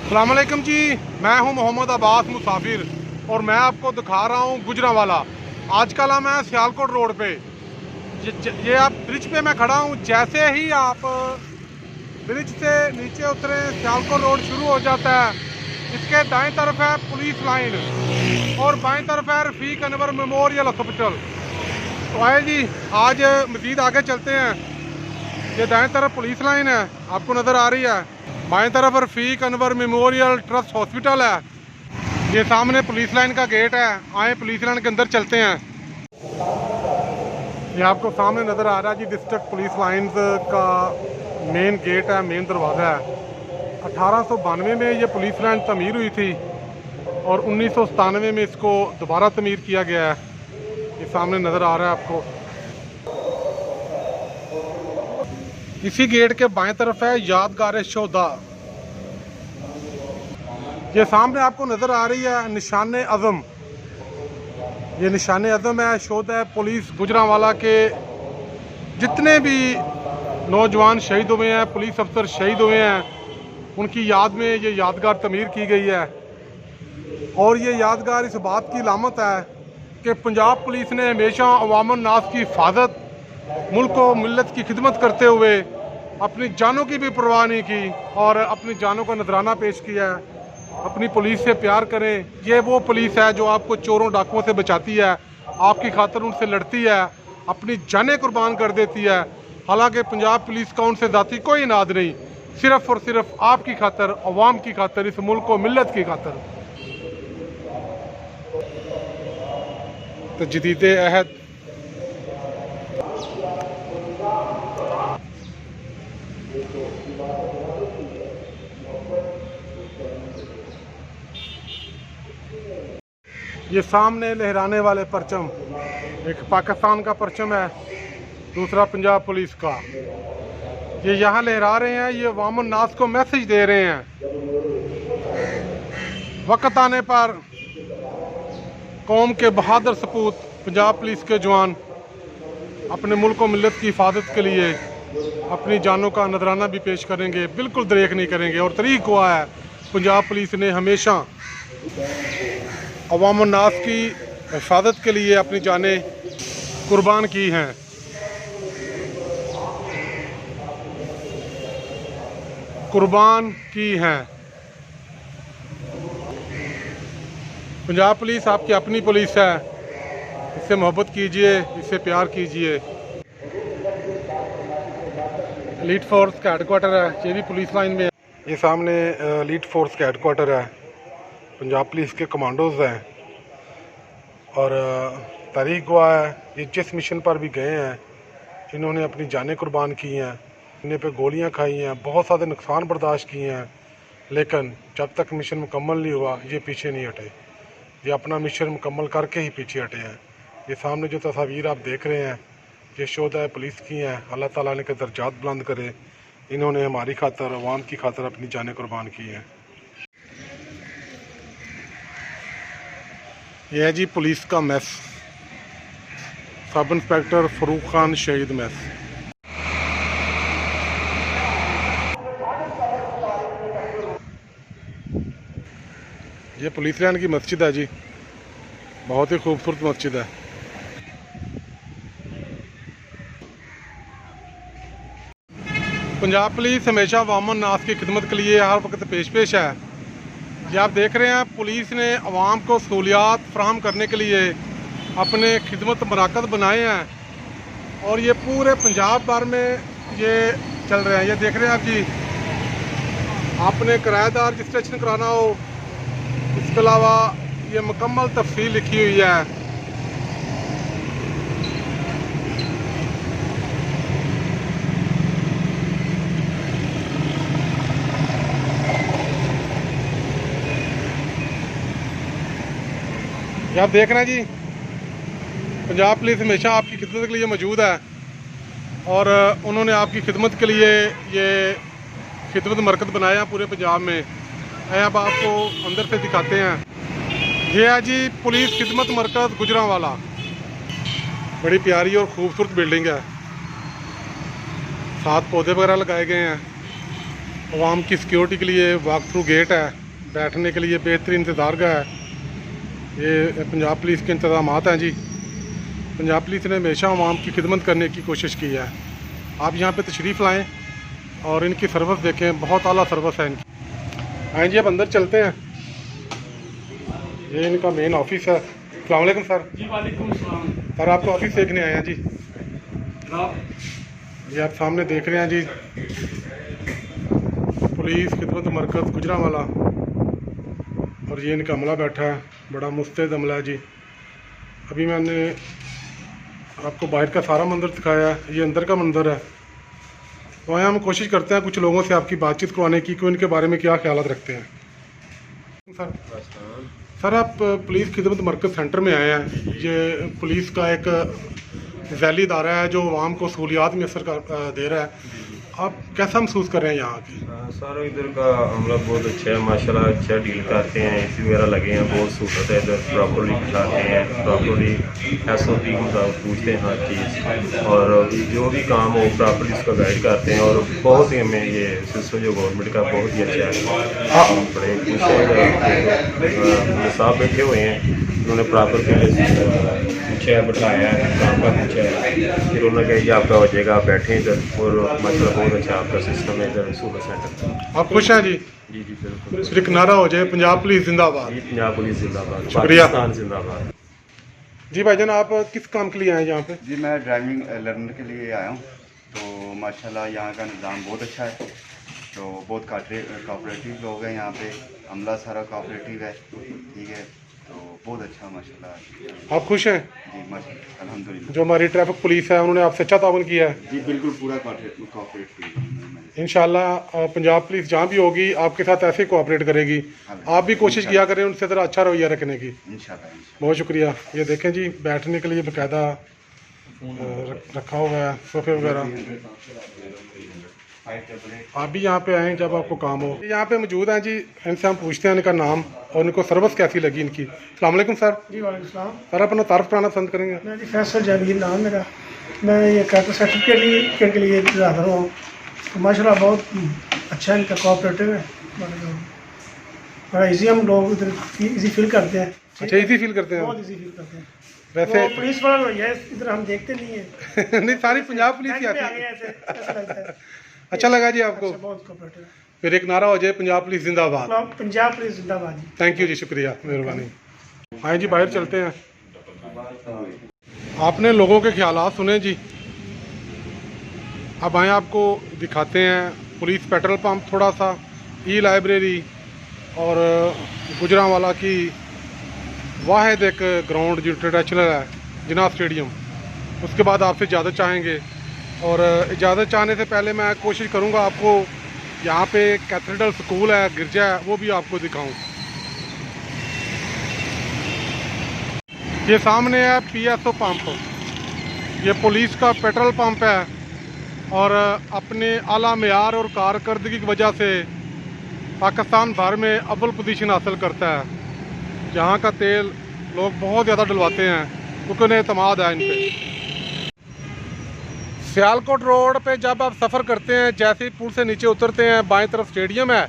अस्सलाम वालेकुम जी। मैं हूं मोहम्मद अब्बास मुसाफिर और मैं आपको दिखा रहा हूं गुजरांवाला। आजकल हम हैं सियालकोट रोड पे। ये आप ब्रिज पे मैं खड़ा हूं। जैसे ही आप ब्रिज से नीचे उतरे सियालकोट रोड शुरू हो जाता है। इसके दाएं तरफ है पुलिस लाइन और बाएं तरफ है रफीक अनवर मेमोरियल हॉस्पिटल। तो आए जी, आज मज़ीद आगे चलते हैं। ये दाएं तरफ पुलिस लाइन है, आपको नज़र आ रही है। बाएं तरफ Rafiq Anwar memorial trust hospital है। ये सामने पुलिस लाइन का गेट है। आए पुलिस लाइन के अंदर चलते हैं। ये आपको सामने नज़र आ रहा है जी, डिस्ट्रिक्ट पुलिस लाइन का मेन गेट है, मेन दरवाज़ा है। 1892 में ये पुलिस लाइन तमीर हुई थी और 1997 में इसको दोबारा तमीर किया गया है। ये सामने नज़र आ रहा है आपको। इसी गेट के बाएं तरफ है यादगार शोधा। ये सामने आपको नज़र आ रही है निशान आज़म। ये निशान आज़म है, शोधा है पुलिस गुजरांवाला के। जितने भी नौजवान शहीद हुए हैं, पुलिस अफसर शहीद हुए हैं, उनकी याद में ये यादगार तमीर की गई है। और ये यादगार इस बात की अलामत है कि पंजाब पुलिस ने हमेशा अवाम नास की हिफाजत, मुल्क व मिल्लत की खिदमत करते हुए अपनी जानों की भी परवाह नहीं की और अपनी जानों का नजराना पेश किया है। अपनी पुलिस से प्यार करें। ये वो पुलिस है जो आपको चोरों डाकुओं से बचाती है, आपकी खातिर उनसे लड़ती है, अपनी जानें कुर्बान कर देती है। हालांकि पंजाब पुलिस का उनसे ज़ाती कोई इनाद नहीं, सिर्फ़ और सिर्फ आपकी खातिर, अवाम की खातिर, इस मुल्क व मिल्लत की खातिर। तजदीद अहद। ये सामने लहराने वाले परचम, एक पाकिस्तान का परचम है, दूसरा पंजाब पुलिस का। ये यहाँ लहरा रहे हैं, ये अवाम नास को मैसेज दे रहे हैं। वक्त आने पर कौम के बहादुर सपूत पंजाब पुलिस के जवान अपने मुल्क और मिल्लत की हिफाजत के लिए अपनी जानों का नजराना भी पेश करेंगे, बिल्कुल दरेक नहीं करेंगे। और तरीक हुआ है, पंजाब पुलिस ने हमेशा अवाम नास की हिफाजत के लिए अपनी जानें कुर्बान की हैं। कुर्बान की हैं। पंजाब पुलिस आपकी अपनी पुलिस है, इससे मोहब्बत कीजिए, इससे प्यार कीजिए। एलीट फोर्स का हेडक्वार्टर है, ये भी पुलिस लाइन में है। ये सामने एलीट फोर्स का हेडक्वार्टर है, पंजाब पुलिस के कमांडोज हैं। और तारीख हुआ है, ये जिस मिशन पर भी गए हैं, इन्होंने अपनी जानें कुर्बान की हैं, इन्हें पे गोलियां खाई हैं, बहुत सारे नुकसान बर्दाश्त किए हैं, लेकिन जब तक मिशन मुकम्मल नहीं हुआ ये पीछे नहीं हटे। ये अपना मिशन मुकम्मल करके ही पीछे हटे हैं। ये सामने जो तस्वीर आप देख रहे हैं, ये शोधा पुलिस की हैं। अल्लाह ताला ने के दर्जात बुलंद करे। इन्होंने हमारी खातर, अवाम की खातर अपनी जानें कुर्बान की हैं। यह है जी पुलिस का mess, sub inspector Farooq Khan शहीद मैस। ये पुलिस लाइन की मस्जिद है जी, बहुत ही खूबसूरत मस्जिद है। पंजाब पुलिस हमेशा अवाम नास की खिदमत के लिए हर वक्त पेश है। ये आप देख रहे हैं, पुलिस ने अवाम को सहूलियात फराहम करने के लिए अपने खिदमत मराकज़ बनाए हैं और ये पूरे पंजाब भर में ये चल रहे हैं। ये देख रहे हैं आप जी, आपने किराएदार रजिस्ट्रेशन कराना हो, इसके अलावा ये मुकम्मल तफसील लिखी हुई है। ये आप देख रहे हैं जी, पंजाब पुलिस हमेशा आपकी खिदमत के लिए मौजूद है और उन्होंने आपकी खिदमत के लिए ये खिदमत मरकज़ बनाया है पूरे पंजाब में। अब आपको अंदर से दिखाते हैं। ये है जी पुलिस खिदमत मरकज़ गुजरांवाला। बड़ी प्यारी और ख़ूबसूरत बिल्डिंग है, साथ पौधे वगैरह लगाए गए हैं आवाम की सिक्योरिटी के लिए वॉक थ्रू गेट है, बैठने के लिए बेहतरीन इंतज़ारगाह है। ये पंजाब पुलिस के इंतज़ाम हैं जी। पंजाब पुलिस ने हमेशा आवाम की खिदमत करने की कोशिश की है। आप यहाँ पे तशरीफ़ लाएँ और इनकी सर्विस देखें, बहुत आला सर्विस है इनकी। आएँ जी, अब अंदर चलते हैं। ये इनका मेन ऑफिस है। अस्सलाम वालेकुम सर। जी वालेकुम सलाम। सर आपको ऑफिस देखने आए हैं जी। ये आप सामने देख रहे हैं जी, पुलिस खिदमत मरकज़ गुजरांवाला। और ये इनका अमला बैठा है, बड़ा मुस्तैद अमला है जी। अभी मैंने आपको बाहर का सारा मंदिर दिखाया है, ये अंदर का मंदिर है। तो यहाँ हम कोशिश करते हैं कुछ लोगों से आपकी बातचीत करवाने की कि इनके बारे में क्या ख्याल रखते हैं। सर आप पुलिस खिदमत मरकज़ सेंटर में आए हैं। ये पुलिस का एक ज़ैली इदारा है जो आवाम को सहूलियात मैसर दे रहा है। आप कैसा महसूस कर रहे हैं यहाँ की? सर इधर का अमला बहुत अच्छा है माशाल्लाह, अच्छा डील करते हैं। एसी वगैरह लगे हैं, बहुत सहूलत है इधर। प्रॉपर्ली बिठाते हैं, प्रॉपर्ली SOP मुताबिक पूछते हैं हर चीज़, और जो भी काम हो प्रॉपर्ली उसका गाइड करते हैं। और बहुत ही हमें ये सिस्टम जो गवर्नमेंट का बहुत ही अच्छा है। बड़े खुश हैं, साहब बैठे हुए हैं, उन्होंने प्रॉपर पूछा है, बैठाया है, काम का पूछा है, फिर उन्होंने कहा कि आपका हो जाएगा, आप बैठे इधर। और मतलब बहुत अच्छा आपका सिस्टम है इधर सूबा सेंटर। आप खुश हैं जी? जी जी बिल्कुल। फिर एक नारा हो जाए, पंजाब पुलिस जिंदाबाद। जी पंजाब पुलिस जिंदाबाद, शुक्रिया। पाकिस्तान जिंदाबाद। जी भाईजान, आप किस काम के लिए आए हैं यहाँ पे? जी मैं ड्राइविंग लर्नर के लिए आया हूँ। तो माशाल्लाह यहाँ का निज़ाम बहुत अच्छा है। तो बहुत कोऑपरेटिव लोग हैं यहाँ पे, अमला सारा कोऑपरेटिव है, ठीक है। तो बहुत अच्छा माशाल्लाह। आप खुश हैं? जी माशाल्लाह अल्हम्दुलिल्लाह। जो हमारी ट्रैफिक पुलिस है उन्होंने आपसे अच्छा ताउन किया है। जी बिल्कुल पूरा कोऑपरेटिव। इंशाल्लाह पंजाब पुलिस जहाँ भी होगी आपके साथ ऐसे कोऑपरेट करेगी। आप भी कोशिश किया करें उनसे ज़रा अच्छा रवैया रखने की। इंशाल्लाह। बहुत शुक्रिया। ये देखें जी, बैठने के लिए बाकायदा रखा हुआ है सोफे वगैरह। आप भी यहाँ पे आएँ जब आपको काम हो। यहाँ पे मौजूद हैं जी, इनसे हम पूछते हैं इनका नाम और इनको सर्विस कैसी लगी इनकी। अस्सलाम वालेकुम सर। जी वालेकुम सलाम। सर अपना तारफ़ कराना पसंद करेंगे? मैं जी फैसल जावीर नाम मेरा। मैं ये कैरेक्टर सर्टिफिकेट के लिए हाजिर हूँ। तो माशाल्लाह बहुत अच्छा है, इनका कोऑपरेटिव है, बड़ा इजी। हम लोग इधर इजी फील करते हैं। अच्छा, इजी फील करते हैं? बहुत इजी फील करते हैं। वैसे पुलिस वाला ये इधर हम देखते नहीं है। नहीं, सारी पंजाब पुलिस ही आती आ है। गए ऐसे ऐसा लगता है। अच्छा लगा जी आपको? अच्छा, बहुत कोऑपरेटिव है। फिर एक नारा हो जाए, पंजाब पुलिस जिंदाबाद। पंजाब पुलिस जिंदाबाद जी। थैंक यू जी, शुक्रिया, मेहरबानी। आए जी, बाहर चलते हैं। आपने लोगों के ख्यालात सुने जी। अब आए आपको दिखाते हैं पुलिस पेट्रोल पंप, थोड़ा सा ई लाइब्रेरी और गुजरांवाला की वाहिद एक ग्राउंड जो ट्रेडिशनल है, जिनाब स्टेडियम। उसके बाद आपसे इजाज़त चाहेंगे, और इजाज़त चाहने से पहले मैं कोशिश करूंगा आपको यहाँ पे कैथेड्रल स्कूल है, गिरजा है, वो भी आपको दिखाऊं। ये सामने है PSO पंप, ये पुलिस का पेट्रोल पंप है, और अपने आला मेयार और कारकर्दगी की वजह से पाकिस्तान भर में अव्वल पोजीशन हासिल करता है। यहाँ का तेल लोग बहुत ज़्यादा डलवाते हैं क्योंकि उन्हें एतमाद है इन पर। सियालकोट रोड पे जब आप सफ़र करते हैं, जैसे ही पुल से नीचे उतरते हैं, बाएं तरफ स्टेडियम है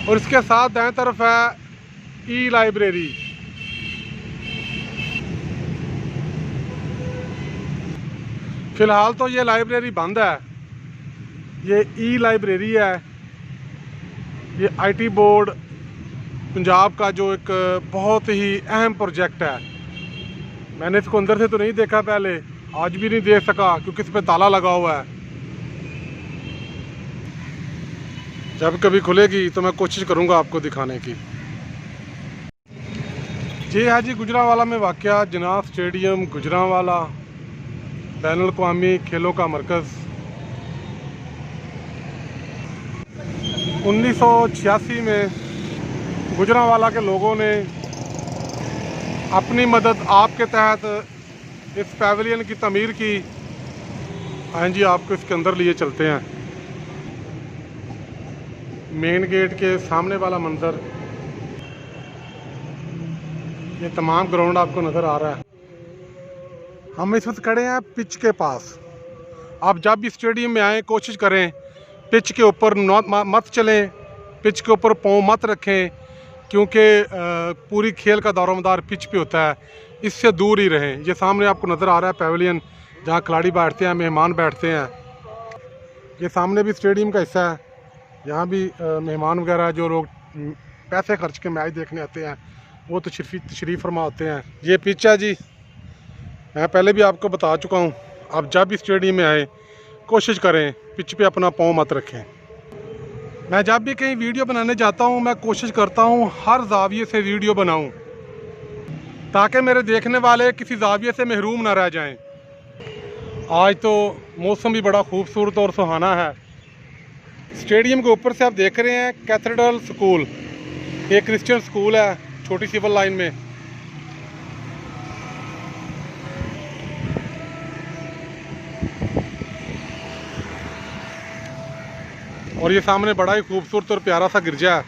और इसके साथ दाएं तरफ है ई लाइब्रेरी। फ़िलहाल तो ये लाइब्रेरी बंद है। ये ई लाइब्रेरी है, ये IT बोर्ड पंजाब का जो एक बहुत ही अहम प्रोजेक्ट है। मैंने इसको अंदर से तो नहीं देखा पहले, आज भी नहीं देख सका क्योंकि इस पर ताला लगा हुआ है। जब कभी खुलेगी तो मैं कोशिश करूंगा आपको दिखाने की। जी हाँ जी, गुजरांवाला में वाक़या जिनाब स्टेडियम गुजरांवाला, बैनुल अक़वामी खेलों का मरकज़। 1986 में गुजरांवाला के लोगों ने अपनी मदद आपके तहत इस पैवेलियन की तमीर की। हाँ जी, आपको इसके अंदर लिए चलते हैं। मेन गेट के सामने वाला मंजर, ये तमाम ग्राउंड आपको नज़र आ रहा है। हम इस वक्त खड़े हैं पिच के पास। आप जब भी स्टेडियम में आएँ कोशिश करें पिच के ऊपर मत चलें, पिच के ऊपर पाँव मत रखें, क्योंकि पूरी खेल का दारोमदार पिच पे होता है, इससे दूर ही रहें। ये सामने आपको नज़र आ रहा है पैवेलियन, जहाँ खिलाड़ी बैठते हैं, मेहमान बैठते हैं। ये सामने भी स्टेडियम का हिस्सा है, यहाँ भी मेहमान वगैरह जो लोग पैसे खर्च के मैच देखने आते हैं वो तो तशरीफ़ फरमा होते हैं। ये पिच है जी, मैं पहले भी आपको बता चुका हूँ, आप जब भी स्टेडियम में आए कोशिश करें पिच पे अपना पाँव मत रखें। मैं जब भी कहीं वीडियो बनाने जाता हूँ मैं कोशिश करता हूँ हर जाविये से वीडियो बनाऊँ, ताकि मेरे देखने वाले किसी जाविये से महरूम ना रह जाएं। आज तो मौसम भी बड़ा खूबसूरत और सुहाना है। स्टेडियम के ऊपर से आप देख रहे हैं कैथेड्रल स्कूल, एक क्रिश्चियन स्कूल है छोटी सिविल लाइन में। और ये सामने बड़ा ही खूबसूरत और प्यारा सा गिरजा है,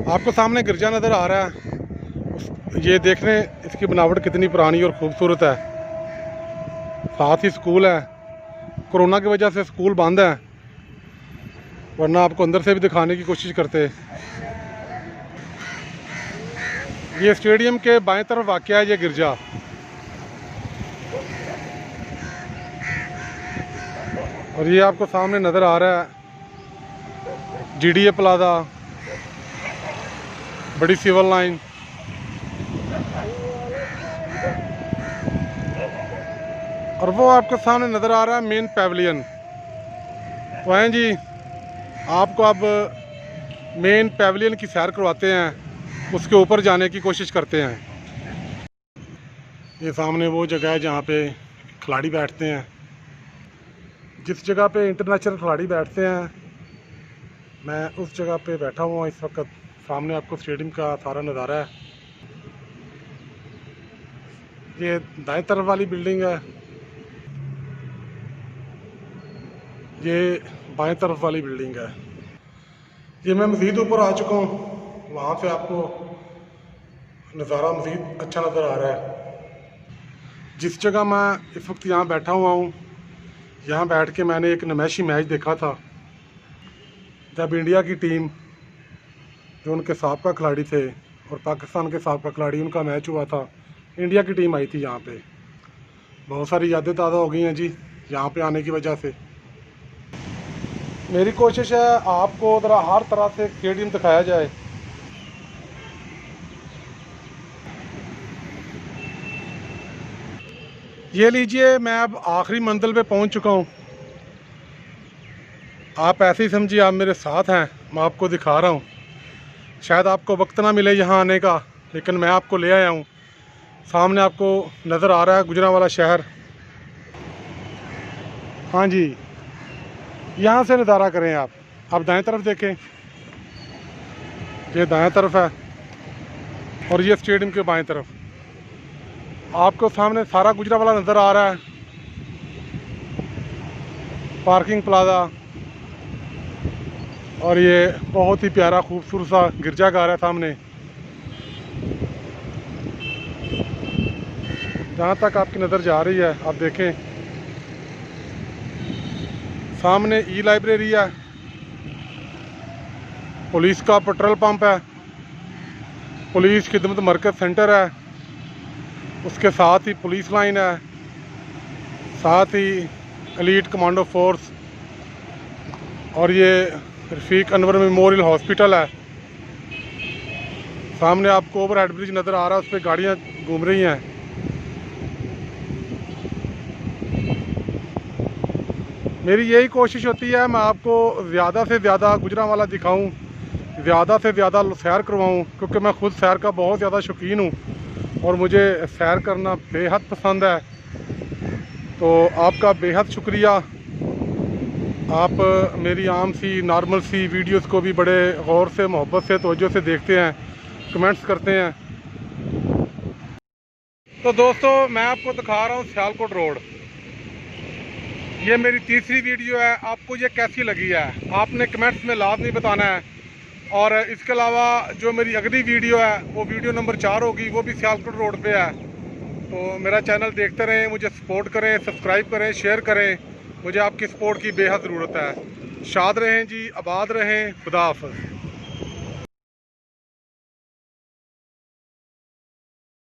आपको सामने गिरजा नज़र आ रहा है। ये देख रहे हैं इसकी बनावट कितनी पुरानी और ख़ूबसूरत है। साथ ही स्कूल है, कोरोना की वजह से स्कूल बंद है, वरना आपको अंदर से भी दिखाने की कोशिश करते। ये स्टेडियम के बाएं तरफ वाक़या है ये गिरजा। और ये आपको सामने नज़र आ रहा है GDA प्लाजा, बड़ी सिविल लाइन। और वो आपके सामने नज़र आ रहा है मेन पैवेलियन। तो हैं जी, आपको अब मेन पैवेलियन की सैर करवाते हैं, उसके ऊपर जाने की कोशिश करते हैं। ये सामने वो जगह है जहाँ पे खिलाड़ी बैठते हैं, जिस जगह पे इंटरनेशनल खिलाड़ी बैठते हैं मैं उस जगह पे बैठा हुआ इस वक्त। सामने आपको स्टेडियम का सारा नज़ारा है। ये दाएं तरफ वाली बिल्डिंग है, ये बाएं तरफ वाली बिल्डिंग है। ये मैं मज़ीद ऊपर आ चुका हूँ, वहाँ से आपको नज़ारा मज़ीद अच्छा नज़र आ रहा है। जिस जगह मैं इस वक्त यहाँ बैठा हुआ हूँ, यहाँ बैठ के मैंने एक नुमाइशी मैच देखा था, जब इंडिया की टीम जो उनके साबका खिलाड़ी थे और पाकिस्तान के साबका खिलाड़ी, उनका मैच हुआ था। इंडिया की टीम आई थी यहाँ पे। बहुत सारी यादें ताज़ा हो गई हैं जी यहाँ पे आने की वजह से। मेरी कोशिश है आपको ज़रा हर तरह से स्टेडियम दिखाया जाए। ये लीजिए, मैं अब आखिरी मंजिल पे पहुंच चुका हूं। आप ऐसे ही समझिए आप मेरे साथ हैं, मैं आपको दिखा रहा हूं। शायद आपको वक्त ना मिले यहाँ आने का, लेकिन मैं आपको ले आया हूं। सामने आपको नज़र आ रहा है गुजरांवाला शहर। हाँ जी, यहाँ से नज़ारा करें आप दाएं तरफ देखें, ये दाएं तरफ है और ये स्टेडियम के बाएं तरफ आपको सामने सारा गुजरांवाला नज़र आ रहा है। पार्किंग प्लाजा और ये बहुत ही प्यारा खूबसूरत सा गिरजाघर है सामने। जहाँ तक आपकी नज़र जा रही है आप देखें, सामने ई लाइब्रेरी है, पुलिस का पेट्रोल पंप है, पुलिस खिदमत मरकज़ सेंटर है, उसके साथ ही पुलिस लाइन है, साथ ही एलीट कमांडो फोर्स, और ये रफ़ीक अनवर मेमोरियल हॉस्पिटल है। सामने आपको ओवर हेड ब्रिज नज़र आ रहा है, उस पर गाड़ियाँ घूम रही हैं। मेरी यही कोशिश होती है मैं आपको ज़्यादा से ज़्यादा गुजरांवाला दिखाऊं, ज़्यादा से ज़्यादा सैर करवाऊं, क्योंकि मैं ख़ुद सैर का बहुत ज़्यादा शौकीन हूं और मुझे सैर करना बेहद पसंद है। तो आपका बेहद शुक्रिया, आप मेरी आम सी नॉर्मल सी वीडियोस को भी बड़े गौर से, मोहब्बत से, तवज्जो से देखते हैं, कमेंट्स करते हैं। तो दोस्तों, मैं आपको दिखा रहा हूँ सियालकोट रोड। ये मेरी तीसरी वीडियो है, आपको ये कैसी लगी है आपने कमेंट्स में लाजमी बताना है। और इसके अलावा जो मेरी अगली वीडियो है वो वीडियो नंबर 4 होगी, वो भी सियालकोट रोड पे है। तो मेरा चैनल देखते रहें, मुझे सपोर्ट करें, सब्सक्राइब करें, शेयर करें मुझे आपकी सपोर्ट की बेहद ज़रूरत है। शाद रहें जी, आबाद रहें, खुदा हाफ़िज़।